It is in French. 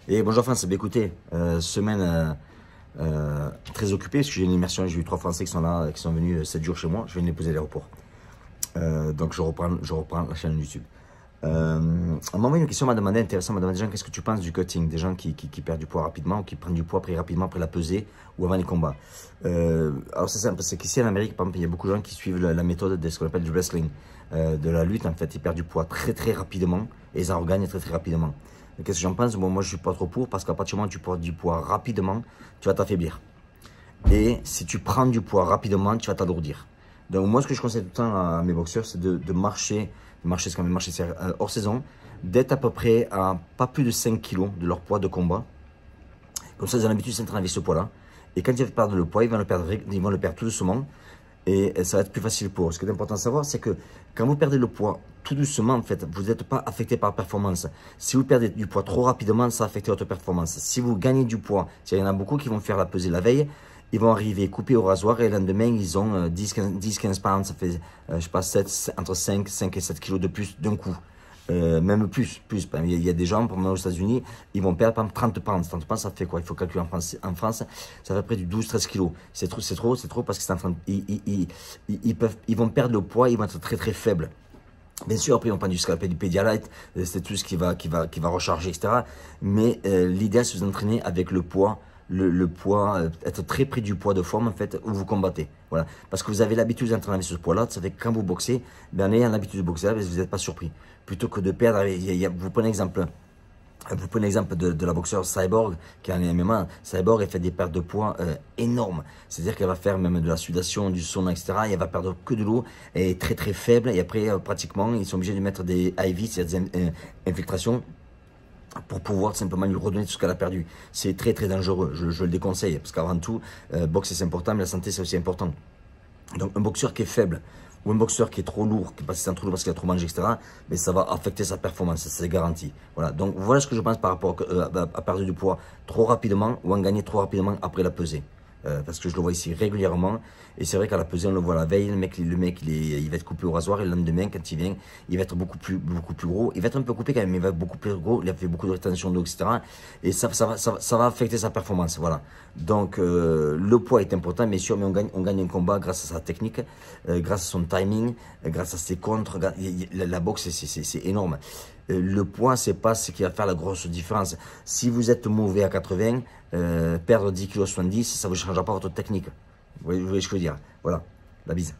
Et bonjour France, bah, écoutez, semaine très occupée parce que j'ai une immersion, j'ai eu 3 Français qui sont là, qui sont venus 7 jours chez moi, je viens de les poser à l'aéroport. Donc je reprends la chaîne YouTube. On m'a envoyé une question, m'a demandé, intéressant, m'a demandé des gens, qu'est-ce que tu penses du cutting, des gens qui perdent du poids rapidement ou qui prennent du poids très rapidement après la pesée ou avant les combats. Alors c'est simple, c'est qu'ici en Amérique, par exemple, il y a beaucoup de gens qui suivent la méthode de ce qu'on appelle du wrestling, de la lutte. En fait, ils perdent du poids très rapidement et ils en regagnent très rapidement. Qu'est-ce que j'en pense? Bon, moi je suis pas trop pour, parce qu'à partir du moment où tu perds du poids rapidement, tu vas t'affaiblir. Et si tu prends du poids rapidement, tu vas t'alourdir. Donc moi, ce que je conseille tout le temps à mes boxeurs, c'est de marcher c'est quand même marcher hors saison, d'être à peu près à pas plus de 5 kilos de leur poids de combat. Comme ça, ils ont l'habitude de s'entraîner avec ce poids-là. Et quand ils perdent le poids, ils vont le perdre tout doucement. Et ça va être plus facile pour eux. Ce qui est important de savoir, c'est que quand vous perdez le poids tout doucement, en fait, vous n'êtes pas affecté par la performance. Si vous perdez du poids trop rapidement, ça va affecter votre performance. Si vous gagnez du poids, il y en a beaucoup qui vont faire la pesée la veille, ils vont arriver coupés au rasoir et le lendemain, ils ont 10-15 pounds, ça fait, je sais pas, entre 5 et 7 kilos de plus d'un coup. Même plus. Il y a des gens, pour moi, aux États-Unis, ils vont perdre par exemple 30 pounds. 30 pounds, ça fait quoi? Il faut calculer en France, ça fait près du 12-13 kilos. C'est trop parce qu'ils ils vont perdre le poids, ils vont être très faibles. Bien sûr, après, on prend du scalpel, du Pedialyte, c'est tout ce qui va recharger, etc. Mais l'idéal, c'est de vous entraîner avec le poids. Le poids, être très près du poids de forme en fait où vous combattez. Voilà. Parce que vous avez l'habitude d'entraîner avec ce poids-là, ça fait que quand vous boxez, ben, en ayant l'habitude de boxer, vous n'êtes pas surpris. Plutôt que de perdre, vous prenez l'exemple. Vous prenez l'exemple de la boxeuse Cyborg qui est en MMA. Cyborg, elle fait des pertes de poids énormes. C'est-à-dire qu'elle va faire même de la sudation, du sauna, etc. Et elle va perdre que de l'eau. Elle est très faible. Et après, pratiquement, ils sont obligés de mettre des IV, c'est-à-dire des infiltrations, pour pouvoir simplement lui redonner tout ce qu'elle a perdu. C'est très dangereux, je le déconseille, parce qu'avant tout, boxer c'est important, mais la santé c'est aussi important. Donc un boxeur qui est faible, ou un boxeur qui est trop lourd, qui passe trop lourd parce qu'il a trop mangé, etc., mais ça va affecter sa performance, c'est garanti. Voilà, donc voilà ce que je pense par rapport à perdre du poids trop rapidement, ou en gagner trop rapidement après la pesée. Parce que je le vois ici régulièrement, et c'est vrai qu'à la pesée on le voit la veille, le mec il va être coupé au rasoir, et le lendemain quand il vient, il va être beaucoup plus gros, il va être un peu coupé quand même, mais il va être beaucoup plus gros, il a fait beaucoup de rétention d'eau, etc. Et ça va affecter sa performance, voilà. Donc le poids est important, bien sûr, mais on gagne un combat grâce à sa technique, grâce à son timing, grâce à ses contres, la boxe c'est énorme. Le poids, c'est pas ce qui va faire la grosse différence. Si vous êtes mauvais à 80, perdre 10 kg 70, ça ne vous changera pas votre technique. Vous voyez ce que je veux dire? Voilà, la bise.